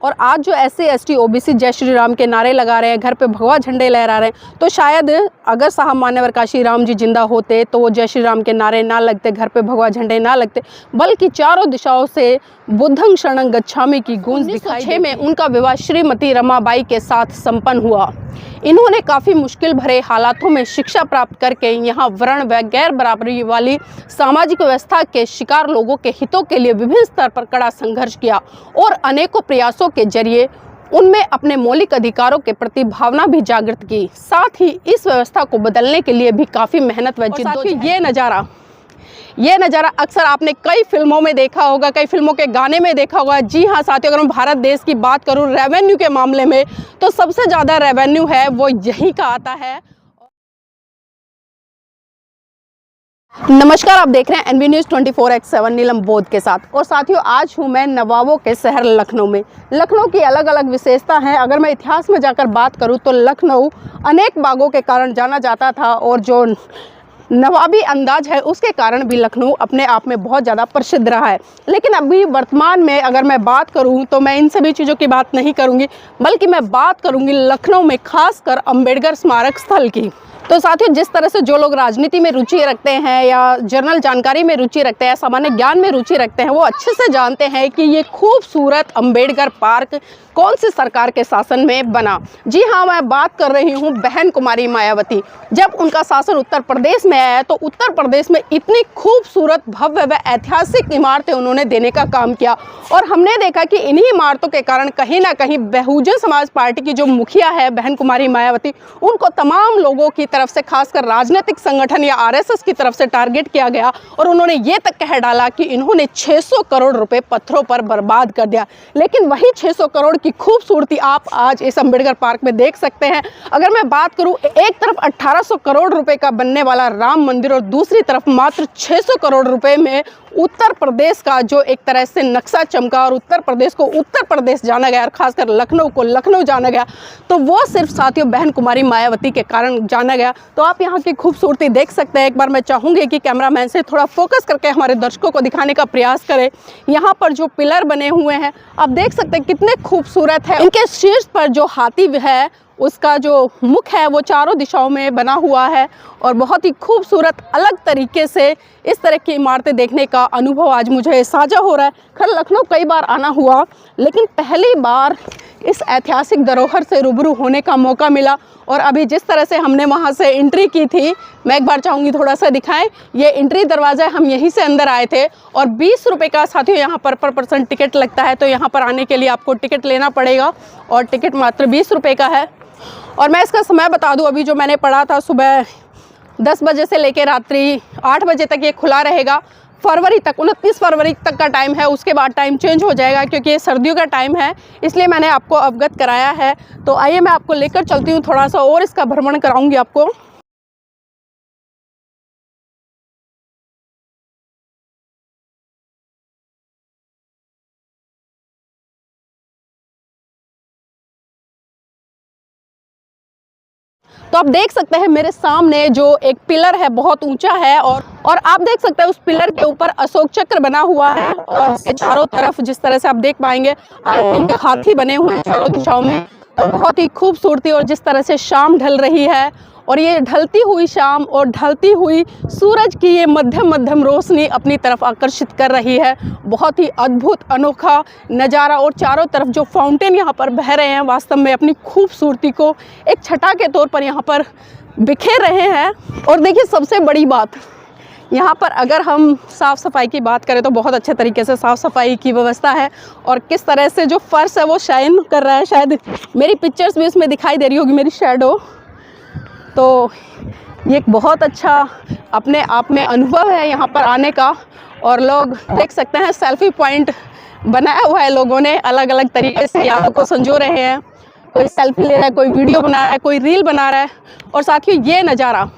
और आज जो SC ST OBC जय श्री राम के नारे लगा रहे हैं, घर पे भगवा झंडे लहरा रहे हैं, तो शायद अगर साहब मान्यवर काशी राम जी जिंदा होते तो वो जय श्री राम के नारे ना लगते, घर पे भगवा झंडे ना लगते, बल्कि चारों दिशाओं से बुद्धं शरणं गच्छामि की गूंज दिखाई 1906 में उनका विवाह श्रीमती रमाबाई के साथ संपन्न हुआ। इन्होंने काफ़ी मुश्किल भरे हालातों में शिक्षा प्राप्त करके यहाँ वर्ण व गैर बराबरी वाली सामाजिक व्यवस्था के शिकार लोगों के हितों के लिए विभिन्न स्तर पर कड़ा संघर्ष किया और अनेकों प्रयासों के जरिए उनमें अपने मौलिक अधिकारों के प्रति भावना भी जागृत की। साथ ही इस व्यवस्था को बदलने के लिए भी काफ़ी मेहनत व जिद्दोजहद। ये नज़ारा अक्सर आपने कई फिल्मों में देखा होगा, कई फिल्मों के गाने में देखा होगा। जी हाँ साथियों, अगर मैं भारत देश की बात करूँ रेवेन्यू के मामले में, तो सबसे ज़्यादा रेवेन्यू है वो यहीं का आता है। नमस्कार, आप देख रहे हैं NV News 24/7 नीलम बोध के साथ। और साथियों, आज हूँ मैं नवाबों के शहर लखनऊ में। लखनऊ की अलग अलग विशेषता हैं। अगर मैं इतिहास में जाकर बात करूँ तो लखनऊ अनेक बागों के कारण जाना जाता था और जो नवाबी अंदाज है उसके कारण भी लखनऊ अपने आप में बहुत ज़्यादा प्रसिद्ध रहा है। लेकिन अभी वर्तमान में अगर मैं बात करूं तो मैं इन सभी चीज़ों की बात नहीं करूंगी, बल्कि मैं बात करूंगी लखनऊ में खासकर अंबेडकर स्मारक स्थल की। तो साथियों, जिस तरह से जो लोग राजनीति में रुचि रखते हैं या जनरल जानकारी में रुचि रखते हैं, सामान्य ज्ञान में रुचि रखते हैं, वो अच्छे से जानते हैं कि ये खूबसूरत अंबेडकर पार्क कौन सी सरकार के शासन में बना। जी हाँ, मैं बात कर रही हूँ बहन कुमारी मायावती। जब उनका शासन उत्तर प्रदेश में आया तो उत्तर प्रदेश में इतनी खूबसूरत भव्य व ऐतिहासिक इमारतें उन्होंने देने का काम किया। और हमने देखा कि इन्हीं इमारतों के कारण कहीं ना कहीं बहुजन समाज पार्टी की जो मुखिया है बहन कुमारी मायावती, उनको तमाम लोगों की तरफ से, खासकर राजनीतिक संगठन या RSS की तरफ से टारगेट किया गया। और उन्होंने ये तक कह डाला कि इन्होंने 600 करोड़ रुपए पत्थरों पर बर्बाद कर दिया। लेकिन वही 600 करोड़ की खूबसूरती आप आज इस अंबेडकर पार्क में देख सकते हैं। अगर मैं बात करूं, एक तरफ 1800 करोड़ रुपए का बनने वाला राम मंदिर और दूसरी तरफ मात्र 600 करोड़ रुपए में उत्तर प्रदेश का जो एक तरह से नक्शा चमका और उत्तर प्रदेश को उत्तर प्रदेश जाना गया और खासकर लखनऊ को लखनऊ जाना गया, तो वो सिर्फ साथियों बहन कुमारी मायावती के कारण जाना गया। तो आप यहाँ की खूबसूरती देख सकते हैं। एक बार मैं चाहूँगी कि कैमरामैन से थोड़ा फोकस करके हमारे दर्शकों को दिखाने का प्रयास करें। यहाँ पर जो पिलर बने हुए हैं आप देख सकते हैं कितने खूबसूरत है। इनके शीर्ष पर जो हाथी है उसका जो मुख है वो चारों दिशाओं में बना हुआ है और बहुत ही खूबसूरत अलग तरीके से इस तरह की इमारतें देखने का अनुभव आज मुझे साझा हो रहा है। खैर लखनऊ कई बार आना हुआ, लेकिन पहली बार इस ऐतिहासिक धरोहर से रूबरू होने का मौका मिला। और अभी जिस तरह से हमने वहाँ से एंट्री की थी, मैं एक बार चाहूँगी थोड़ा सा दिखाएं। ये एंट्री दरवाज़ा है, हम यहीं से अंदर आए थे और 20 रुपये का साथियों यहाँ पर पर्सन टिकट लगता है। तो यहाँ पर आने के लिए आपको टिकट लेना पड़ेगा और टिकट मात्र 20 रुपये का है। और मैं इसका समय बता दूं, अभी जो मैंने पढ़ा था सुबह 10 बजे से लेकर रात्रि 8 बजे तक ये खुला रहेगा। फरवरी तक, 29 फरवरी तक का टाइम है। उसके बाद टाइम चेंज हो जाएगा क्योंकि ये सर्दियों का टाइम है, इसलिए मैंने आपको अवगत कराया है। तो आइए मैं आपको लेकर चलती हूँ, थोड़ा सा और इसका भ्रमण कराऊंगी आपको। तो आप देख सकते हैं मेरे सामने जो एक पिलर है बहुत ऊंचा है और आप देख सकते हैं उस पिलर के ऊपर अशोक चक्र बना हुआ है और इसके चारों तरफ जिस तरह से आप देख पाएंगे हाथी बने हुए हैं चारों दिशाओं में। तो बहुत ही खूबसूरती और जिस तरह से शाम ढल रही है और ये ढलती हुई शाम और ढलती हुई सूरज की ये मध्यम रोशनी अपनी तरफ आकर्षित कर रही है। बहुत ही अद्भुत अनोखा नज़ारा और चारों तरफ जो फाउंटेन यहाँ पर बह रहे हैं वास्तव में अपनी खूबसूरती को एक छटा के तौर पर यहाँ पर बिखेर रहे हैं। और देखिए सबसे बड़ी बात, यहाँ पर अगर हम साफ़ सफाई की बात करें तो बहुत अच्छे तरीके से साफ़ सफाई की व्यवस्था है और किस तरह से जो फर्श है वो शाइन कर रहा है। शायद मेरी पिक्चर्स भी उसमें दिखाई दे रही होगी, मेरी शैडो। तो ये एक बहुत अच्छा अपने आप में अनुभव है यहाँ पर आने का। और लोग देख सकते हैं सेल्फी पॉइंट बनाया हुआ है लोगों ने, अलग अलग तरीके से यादों को संजो रहे हैं। कोई सेल्फी ले रहा है, कोई वीडियो बना रहा है, कोई रील बना रहा है। और साथ ही ये नज़ारा,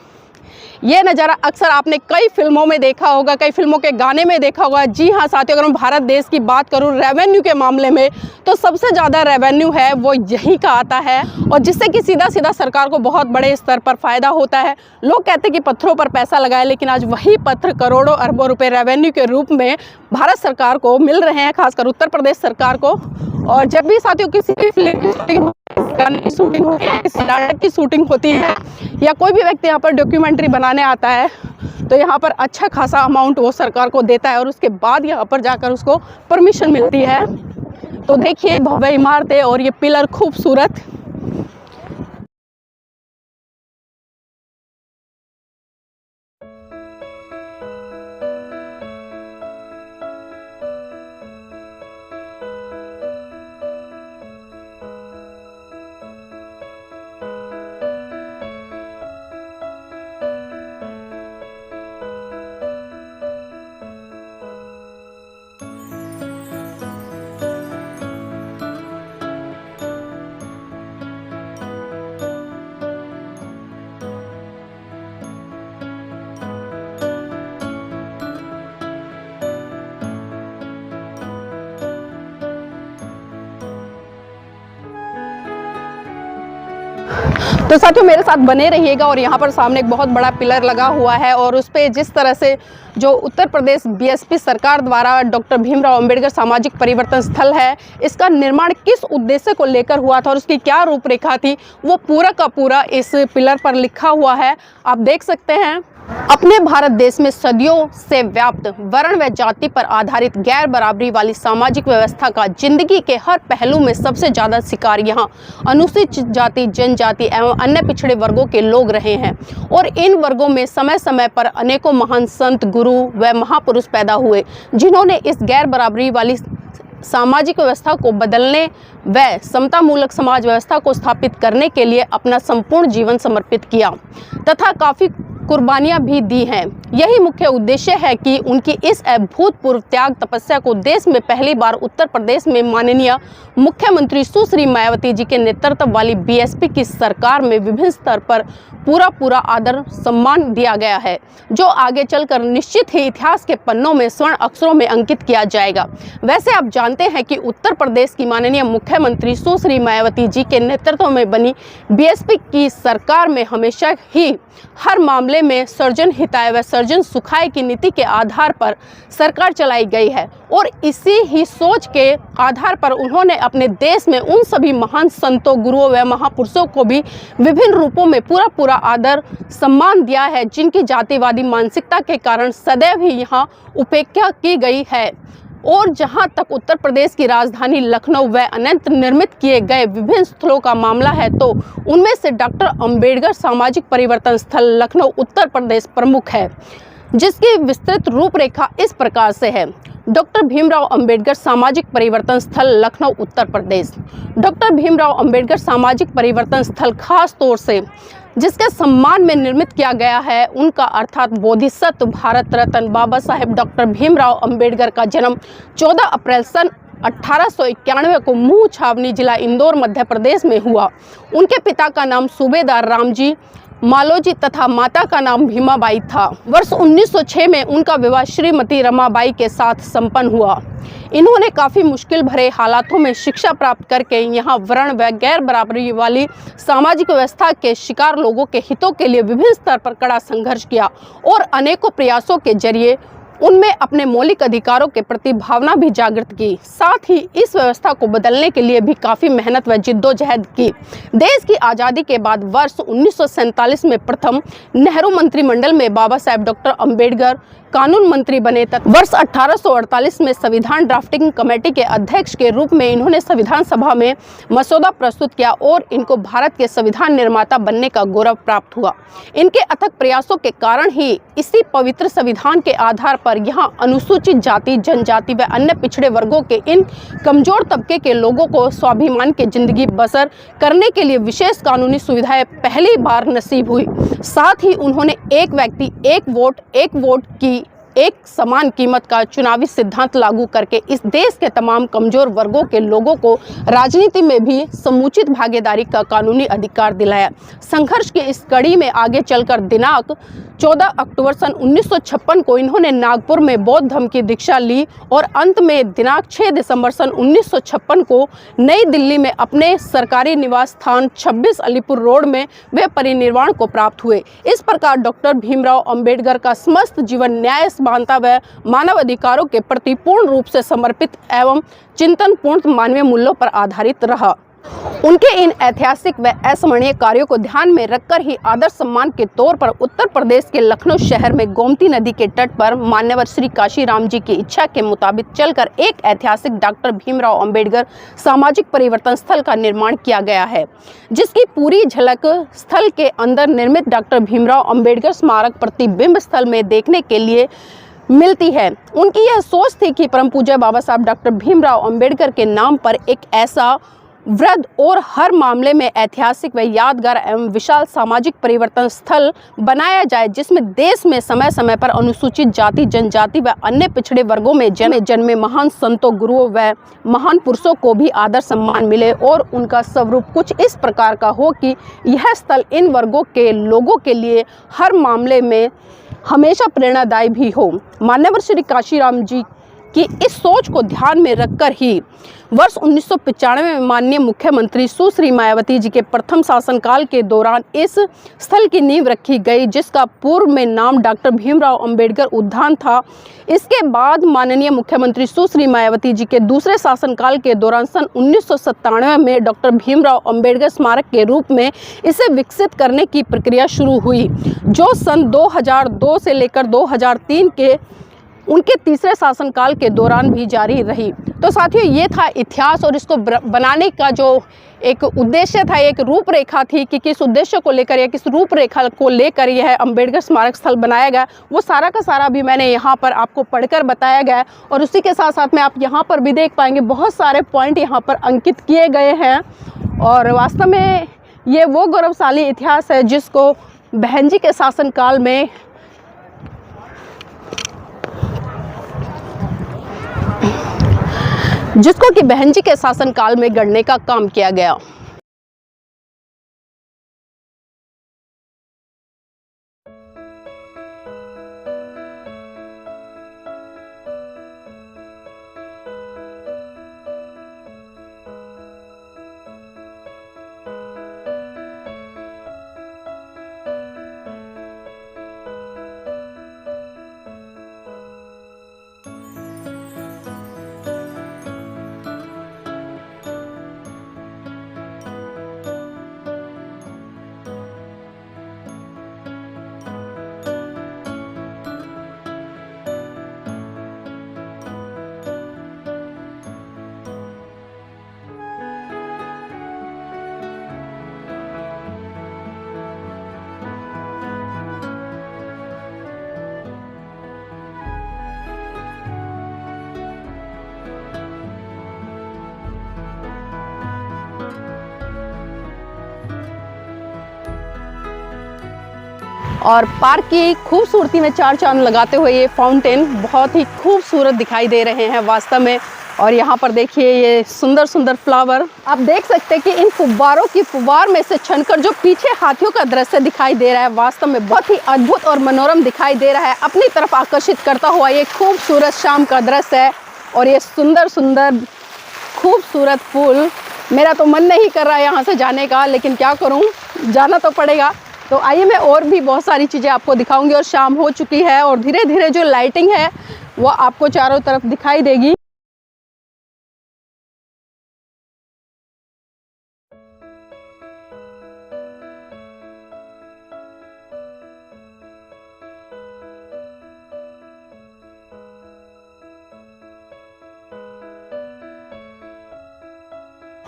ये नज़ारा अक्सर आपने कई फिल्मों में देखा होगा, कई फिल्मों के गाने में देखा होगा। जी हाँ साथियों, अगर मैं भारत देश की बात करूँ रेवेन्यू के मामले में, तो सबसे ज़्यादा रेवेन्यू है वो यहीं का आता है, और जिससे कि सीधा सीधा सरकार को बहुत बड़े स्तर पर फ़ायदा होता है। लोग कहते हैं कि पत्थरों पर पैसा लगाए, लेकिन आज वही पत्थर करोड़ों अरबों रुपए रेवेन्यू के रूप में भारत सरकार को मिल रहे हैं, खासकर उत्तर प्रदेश सरकार को। और जब भी साथियों किसी भी फिल्म की शूटिंग होती है, किसी नाटक की शूटिंग होती है, या कोई भी व्यक्ति यहाँ पर डॉक्यूमेंट्री बनाने आता है, तो यहाँ पर अच्छा खासा अमाउंट वो सरकार को देता है, और उसके बाद यहाँ पर जाकर उसको परमिशन मिलती है। तो देखिए भव्य इमारतें और ये पिलर खूबसूरत। तो साथियों मेरे साथ बने रहिएगा। और यहाँ पर सामने एक बहुत बड़ा पिलर लगा हुआ है, और उस पर जिस तरह से जो उत्तर प्रदेश बीएसपी सरकार द्वारा डॉक्टर भीमराव अंबेडकर सामाजिक परिवर्तन स्थल है, इसका निर्माण किस उद्देश्य को लेकर हुआ था और उसकी क्या रूपरेखा थी, वो पूरा का पूरा इस पिलर पर लिखा हुआ है। आप देख सकते हैं। अपने भारत देश में सदियों से व्याप्त वर्ण व जाति पर आधारित गैर बराबरी वाली सामाजिक व्यवस्था का जिंदगी के हर पहलू में सबसे ज्यादा शिकार यहाँ अनुसूचित जाति, जनजाति एवं अन्य पिछड़े वर्गों के लोग रहे हैं। और इन वर्गों में समय समय पर अनेकों महान संत, गुरु व महापुरुष पैदा हुए, जिन्होंने इस गैर बराबरी वाली सामाजिक व्यवस्था को बदलने व समतामूलक समाज व्यवस्था को स्थापित करने के लिए अपना संपूर्ण जीवन समर्पित किया तथा काफ़ी कुर्बानियां भी दी हैं। यही मुख्य उद्देश्य है कि उनकी इस अभूतपूर्व त्याग तपस्या को देश में पहली बार उत्तर प्रदेश में माननीय मुख्यमंत्री सुश्री मायावती जी के नेतृत्व वाली बीएसपी की सरकार में विभिन्न स्तर पर पूरा आदर सम्मान दिया गया है, जो आगे चलकर निश्चित ही इतिहास के पन्नों में स्वर्ण अक्षरों में अंकित किया जाएगा। वैसे आप जानते हैं कि उत्तर प्रदेश की माननीय मुख्यमंत्री सुश्री मायावती जी के नेतृत्व में बनी बीएसपी की सरकार में हमेशा ही हर मामले में सर्जन हिताय व सर्जन सुखाय की नीति के आधार पर सरकार चलाई गई है, और इसी ही सोच के आधार पर उन्होंने अपने देश में उन सभी महान संतों, गुरुओं व महापुरुषों को भी विभिन्न रूपों में पूरा आदर सम्मान दिया है, जिनकी जातिवादी मानसिकता के कारण सदैव ही यहाँ उपेक्षा की गई है। और जहां तक उत्तर प्रदेश की राजधानी लखनऊ व अनंत निर्मित किए गए विभिन्न स्थलों का मामला है, तो उनमें से डॉक्टर अंबेडकर सामाजिक परिवर्तन स्थल लखनऊ उत्तर प्रदेश प्रमुख है, जिसकी विस्तृत रूपरेखा इस प्रकार से है। डॉक्टर भीमराव अंबेडकर सामाजिक परिवर्तन स्थल लखनऊ उत्तर प्रदेश। डॉक्टर भीमराव अंबेडकर सामाजिक परिवर्तन स्थल खास तौर से जिसके सम्मान में निर्मित किया गया है, उनका अर्थात बोधिसत्व भारत रत्न बाबा साहेब डॉक्टर भीमराव अंबेडकर का जन्म 14 अप्रैल सन 1891 को मुँह छावनी जिला इंदौर मध्य प्रदेश में हुआ। उनके पिता का नाम सूबेदार रामजी मालोजी तथा माता का नाम भीमाबाई था। वर्ष 1906 में उनका विवाह श्रीमती रमाबाई के साथ संपन्न हुआ। इन्होंने काफ़ी मुश्किल भरे हालातों में शिक्षा प्राप्त करके यहाँ वर्ण व गैर बराबरी वाली सामाजिक व्यवस्था के शिकार लोगों के हितों के लिए विभिन्न स्तर पर कड़ा संघर्ष किया, और अनेकों प्रयासों के जरिए उनमें अपने मौलिक अधिकारों के प्रति भावना भी जागृत की। साथ ही इस व्यवस्था को बदलने के लिए भी काफ़ी मेहनत व जिद्दोजहद की। देश की आज़ादी के बाद वर्ष 1947 में प्रथम नेहरू मंत्रिमंडल में बाबा साहेब डॉक्टर अंबेडकर कानून मंत्री बने तथा वर्ष 1848 में संविधान ड्राफ्टिंग कमेटी के अध्यक्ष के रूप में इन्होंने संविधान सभा में मसौदा प्रस्तुत किया, और इनको भारत के संविधान निर्माता बनने का गौरव प्राप्त हुआ। इनके अथक प्रयासों के कारण ही इसी पवित्र संविधान के आधार पर यहाँ अनुसूचित जाति, जनजाति व अन्य पिछड़े वर्गों के इन कमजोर तबके के लोगों को स्वाभिमान की जिंदगी बसर करने के लिए विशेष कानूनी सुविधाएं पहली बार नसीब हुई। साथ ही उन्होंने एक व्यक्ति एक वोट की एक समान कीमत का चुनावी सिद्धांत लागू करके इस देश के तमाम कमजोर वर्गों के लोगों को राजनीति में भी समुचित भागीदारी का कानूनी अधिकार दिलाया। संघर्ष की इस कड़ी में आगे चलकर दिनांक 14 अक्टूबर सन 1956 को इन्होंने नागपुर में बौद्ध धर्म की दीक्षा ली और अंत में दिनांक 6 दिसंबर सन 1956 को नई दिल्ली में अपने सरकारी निवास स्थान 26 अलीपुर रोड में वे परिनिर्वाण को प्राप्त हुए। इस प्रकार डॉक्टर भीमराव अंबेडकर का समस्त जीवन न्याय समानता व मानव अधिकारों के प्रति पूर्ण रूप से समर्पित एवं चिंतनपूर्ण मानवीय मूल्यों पर आधारित रहा। उनके इन ऐतिहासिक व अस्मरणीय कार्यों को ध्यान में रखकर ही आदर सम्मान के तौर पर उत्तर प्रदेश के लखनऊ शहर में गोमती नदी के तट पर मान्यवर श्री काशीराम जी की इच्छा के मुताबिक चलकर एक ऐतिहासिक डॉक्टर भीमराव अंबेडकर सामाजिक परिवर्तन स्थल का निर्माण किया गया है, जिसकी पूरी झलक स्थल के अंदर निर्मित डॉक्टर भीमराव अंबेडकर स्मारक प्रतिबिंब स्थल में देखने के लिए मिलती है। उनकी यह सोच थी कि परम पूज्य बाबा साहब डॉक्टर भीमराव अंबेडकर के नाम पर एक ऐसा वृद्ध और हर मामले में ऐतिहासिक व यादगार एवं विशाल सामाजिक परिवर्तन स्थल बनाया जाए, जिसमें देश में समय समय पर अनुसूचित जाति, जनजाति व अन्य पिछड़े वर्गों में जन्मे महान संतों, गुरुओं व महान पुरुषों को भी आदर सम्मान मिले और उनका स्वरूप कुछ इस प्रकार का हो कि यह स्थल इन वर्गों के लोगों के लिए हर मामले में हमेशा प्रेरणादायी भी हो। मान्यवर श्री काशीराम जी कि इस सोच को ध्यान में रखकर ही वर्ष 1995 में माननीय मुख्यमंत्री सुश्री मायावती जी के प्रथम शासनकाल के दौरान इस स्थल की नींव रखी गई, जिसका पूर्व में नाम डॉक्टर भीमराव अंबेडकर उद्यान था। इसके बाद माननीय मुख्यमंत्री सुश्री मायावती जी के दूसरे शासनकाल के दौरान सन 1997 में डॉक्टर भीमराव अंबेडकर स्मारक के रूप में इसे विकसित करने की प्रक्रिया शुरू हुई, जो सन 2002 से लेकर 2003 के उनके तीसरे शासनकाल के दौरान भी जारी रही। तो साथियों, ये था इतिहास और इसको बनाने का जो एक उद्देश्य था, एक रूपरेखा थी कि किस उद्देश्य को लेकर या किस रूपरेखा को लेकर यह अंबेडकर स्मारक स्थल बनाया गया, वो सारा का सारा भी मैंने यहाँ पर आपको पढ़कर बताया गया है। और उसी के साथ साथ में आप यहाँ पर भी देख पाएंगे बहुत सारे पॉइंट यहाँ पर अंकित किए गए हैं। और वास्तव में ये वो गौरवशाली इतिहास है जिसको बहन जी के शासनकाल में बहन जी के शासनकाल में गढ़ने का काम किया गया। और पार्क की खूबसूरती में चार चांद लगाते हुए ये फाउंटेन बहुत ही खूबसूरत दिखाई दे रहे हैं वास्तव में। और यहाँ पर देखिए ये सुंदर सुंदर फ्लावर आप देख सकते हैं कि इन फुब्बारों की फुब्बार में से छनकर जो पीछे हाथियों का दृश्य दिखाई दे रहा है, वास्तव में बहुत ही अद्भुत और मनोरम दिखाई दे रहा है, अपनी तरफ आकर्षित करता हुआ ये खूबसूरत शाम का दृश्य है। और ये सुंदर सुंदर खूबसूरत फूल, मेरा तो मन नहीं कर रहा है यहाँ से जाने का, लेकिन क्या करूँ, जाना तो पड़ेगा। तो आइए मैं और भी बहुत सारी चीज़ें आपको दिखाऊंगी। और शाम हो चुकी है और धीरे धीरे जो लाइटिंग है वो आपको चारों तरफ दिखाई देगी।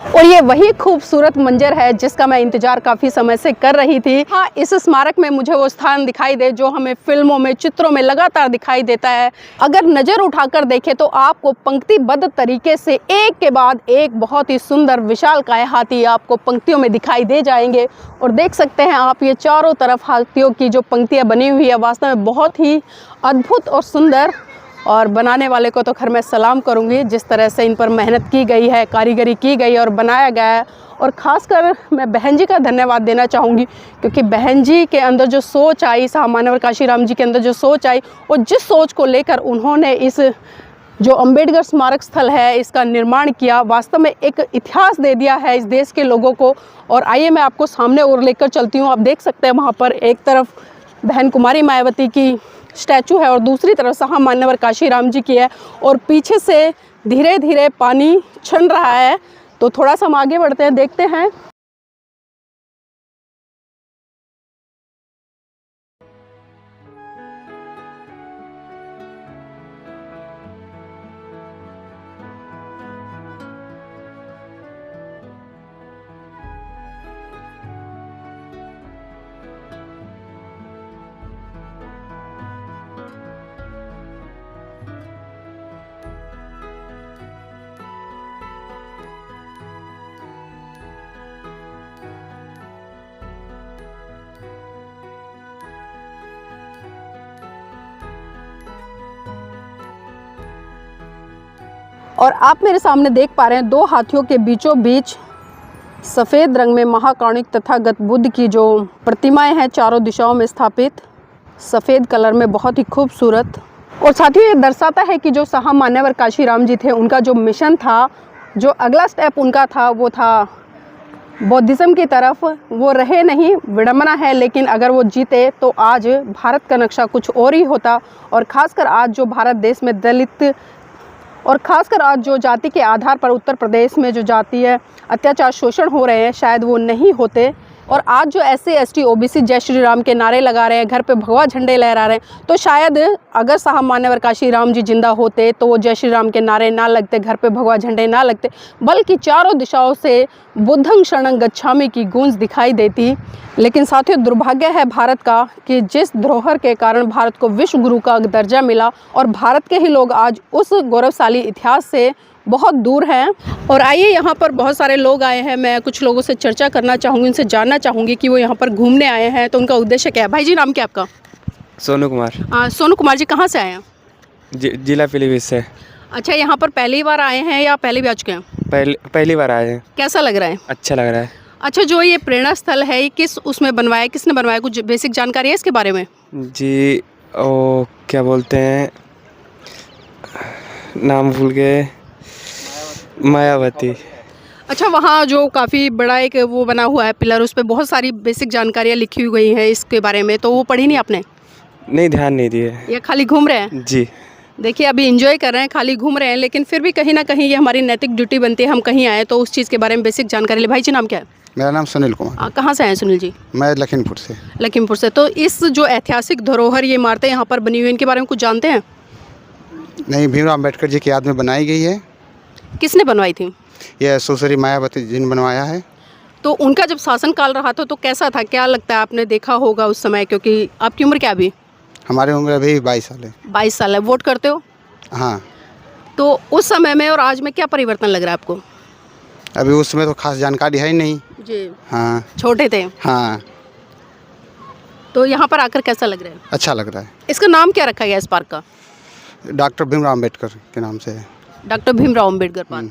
और ये वही खूबसूरत मंजर है जिसका मैं इंतजार काफ़ी समय से कर रही थी। हाँ, इस स्मारक में मुझे वो स्थान दिखाई दे जो हमें फिल्मों में, चित्रों में लगातार दिखाई देता है। अगर नज़र उठाकर देखें तो आपको पंक्तिबद्ध तरीके से एक के बाद एक बहुत ही सुंदर विशालकाय हाथी आपको पंक्तियों में दिखाई दे जाएंगे। और देख सकते हैं आप ये चारों तरफ हाथियों की जो पंक्तियाँ बनी हुई है, वास्तव में बहुत ही अद्भुत और सुंदर और बनाने वाले को तो खैर मैं सलाम करूँगी, जिस तरह से इन पर मेहनत की गई है, कारीगरी की गई और बनाया गया है। और ख़ासकर मैं बहन जी का धन्यवाद देना चाहूँगी, क्योंकि बहन जी के अंदर जो सोच आई, साहब मान्यवर काशीराम जी के अंदर जो सोच आई, और जिस सोच को लेकर उन्होंने इस जो अंबेडकर स्मारक स्थल है इसका निर्माण किया, वास्तव में एक इतिहास दे दिया है इस देश के लोगों को। और आइए मैं आपको सामने और लेकर चलती हूँ। आप देख सकते हैं वहाँ पर एक तरफ बहन कुमारी मायावती की स्टैचू है और दूसरी तरफ साहब मान्यवर काशीराम जी की है, और पीछे से धीरे धीरे पानी छन रहा है। तो थोड़ा सा हम आगे बढ़ते हैं, देखते हैं। और आप मेरे सामने देख पा रहे हैं दो हाथियों के बीचों बीच सफ़ेद रंग में महाकारुणिक तथागत बुद्ध की जो प्रतिमाएं हैं, चारों दिशाओं में स्थापित सफ़ेद कलर में, बहुत ही खूबसूरत। और साथियों ये दर्शाता है कि जो साहब मान्यवर काशीराम जी थे, उनका जो मिशन था, जो अगला स्टेप उनका था, वो था बौद्धिज़्म की तरफ। वो रहे नहीं, विडंबना है, लेकिन अगर वो जीते तो आज भारत का नक्शा कुछ और ही होता। और ख़ासकर आज जो भारत देश में दलित और ख़ासकर आज जो जाति के आधार पर उत्तर प्रदेश में जो जातीय अत्याचार शोषण हो रहे हैं, शायद वो नहीं होते। और आज जो SC ST OBC जय श्री राम के नारे लगा रहे हैं, घर पे भगवा झंडे लहरा रहे हैं, तो शायद अगर साहब मान्यवर काशीराम जी जिंदा होते तो वो जय श्री राम के नारे ना लगते, घर पे भगवा झंडे ना लगते, बल्कि चारों दिशाओं से बुद्धं शरणं गच्छामि की गूंज दिखाई देती। लेकिन साथियों दुर्भाग्य है भारत का कि जिस धरोहर के कारण भारत को विश्व गुरु का दर्जा मिला, और भारत के ही लोग आज उस गौरवशाली इतिहास से बहुत दूर हैं। और आइए यहाँ पर बहुत सारे लोग आए हैं, मैं कुछ लोगों से चर्चा करना चाहूँगी, उनसे जानना चाहूँगी कि वो यहाँ पर घूमने आए हैं तो उनका उद्देश्य क्या है। भाई जी नाम क्या आपका? सोनू कुमार। सोनू कुमार जी कहाँ से आए हैं? जिला पीलीभीत से। अच्छा, यहाँ पर पहली बार आए हैं या पहले भी आ चुके हैं? पहली बार आए हैं। कैसा लग रहा है? अच्छा लग रहा है। अच्छा, जो ये प्रेरणा स्थल है ये किस उसमें बनवाया, किसने बनवाया, कुछ बेसिक जानकारी है इसके बारे में? जी, ओ क्या बोलते हैं, नाम भूल गए, मायावती। अच्छा, वहाँ जो काफ़ी बड़ा एक वो बना हुआ है पिलर, उस पर बहुत सारी बेसिक जानकारियाँ लिखी हुई गई हैं इसके बारे में, तो वो पढ़ी नहीं आपने? नहीं, ध्यान नहीं दिए। या खाली घूम रहे हैं? जी। देखिए अभी एंजॉय कर रहे हैं, खाली घूम रहे हैं, लेकिन फिर भी कहीं ना कहीं ये हमारी नैतिक ड्यूटी बनती है, हम कहीं आए तो उस चीज़ के बारे में बेसिक जानकारी ले। भाई जी नाम क्या है? मेरा नाम सुनील कुमार। कहाँ से आए सुनील जी? मैं लखीमपुर से। लखीमपुर से। तो इस जो ऐतिहासिक धरोहर ये इमारतें यहाँ पर बनी हुई, इनके बारे में कुछ जानते हैं? नहीं, भीमराव अम्बेडकर जी की याद में बनाई गई है। किसने बनवाई थी? यह सुश्री मायावती जी ने बनवाया है। तो उनका जब शासनकाल रहा था तो कैसा था, क्या लगता है, आपने देखा होगा उस समय, क्योंकि आपकी उम्र क्या अभी? हमारी उम्र अभी 22 साल है। 22 साल है। वोट करते हो? हाँ। तो उस समय में और आज में क्या परिवर्तन लग रहा है आपको? अभी उसमें तो खास जानकारी है ही नहीं जी। हाँ। छोटे थे? हाँ। तो यहाँ पर आकर कैसा लग रहा है? अच्छा लग रहा है। इसका नाम क्या रखा गया इस पार्क का? डॉक्टर भीमराव अम्बेडकर के नाम से है। Doctor Bhimrao Ambedkar park.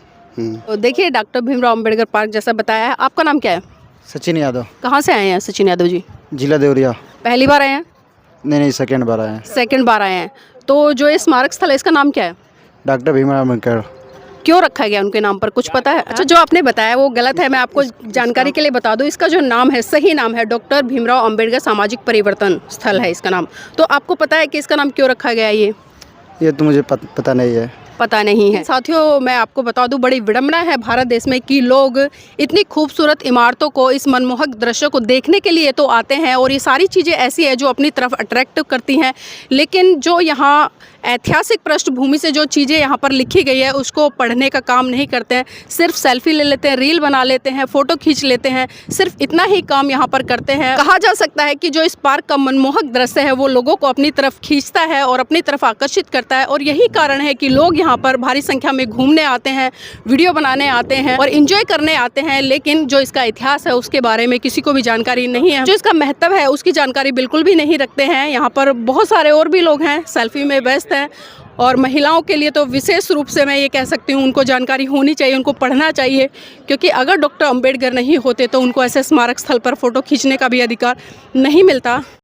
तो देखिए डॉक्टर भीमराव अम्बेडकर पार्क जैसा बताया है। आपका नाम क्या है? सचिन यादव। कहाँ से आए हैं सचिन यादव जी? जिला देवरिया। पहली बार आए हैं? नहीं, सेकंड बार आए हैं। सेकंड बार आए हैं। तो जो ये स्मारक स्थल है इसका नाम क्या है? डॉक्टर भीमराव अम्बेडकर। क्यों रखा गया उनके नाम पर, कुछ पता है? अच्छा, जो आपने बताया वो गलत है, मैं आपको जानकारी के लिए बता दूं, इसका जो नाम है, सही नाम है डॉक्टर भीमराव अम्बेडकर सामाजिक परिवर्तन स्थल है इसका नाम। तो आपको पता है कि इसका नाम क्यों रखा गया है? ये तो मुझे पता नहीं है। पता नहीं है। साथियों मैं आपको बता दूं, बड़ी विडंबना है भारत देश में कि लोग इतनी खूबसूरत इमारतों को, इस मनमोहक दृश्य को देखने के लिए तो आते हैं, और ये सारी चीज़ें ऐसी है जो अपनी तरफ अट्रैक्ट करती हैं, लेकिन जो यहाँ ऐतिहासिक पृष्ठभूमि से जो चीज़ें यहाँ पर लिखी गई है उसको पढ़ने का काम नहीं करते हैं। सिर्फ सेल्फी ले लेते हैं, रील बना लेते हैं, फ़ोटो खींच लेते हैं, सिर्फ इतना ही काम यहाँ पर करते हैं। कहा जा सकता है कि जो इस पार्क का मनमोहक दृश्य है वो लोगों को अपनी तरफ खींचता है और अपनी तरफ आकर्षित करता है, और यही कारण है कि लोग यहाँ पर भारी संख्या में घूमने आते हैं, वीडियो बनाने आते हैं और इंजॉय करने आते हैं। लेकिन जो इसका इतिहास है उसके बारे में किसी को भी जानकारी नहीं है, जो इसका महत्व है उसकी जानकारी बिल्कुल भी नहीं रखते हैं। यहाँ पर बहुत सारे और भी लोग हैं सेल्फी में व्यस्त हैं, और महिलाओं के लिए तो विशेष रूप से मैं ये कह सकती हूँ उनको जानकारी होनी चाहिए, उनको पढ़ना चाहिए, क्योंकि अगर डॉक्टर अंबेडकर नहीं होते तो उनको ऐसे स्मारक स्थल पर फ़ोटो खींचने का भी अधिकार नहीं मिलता।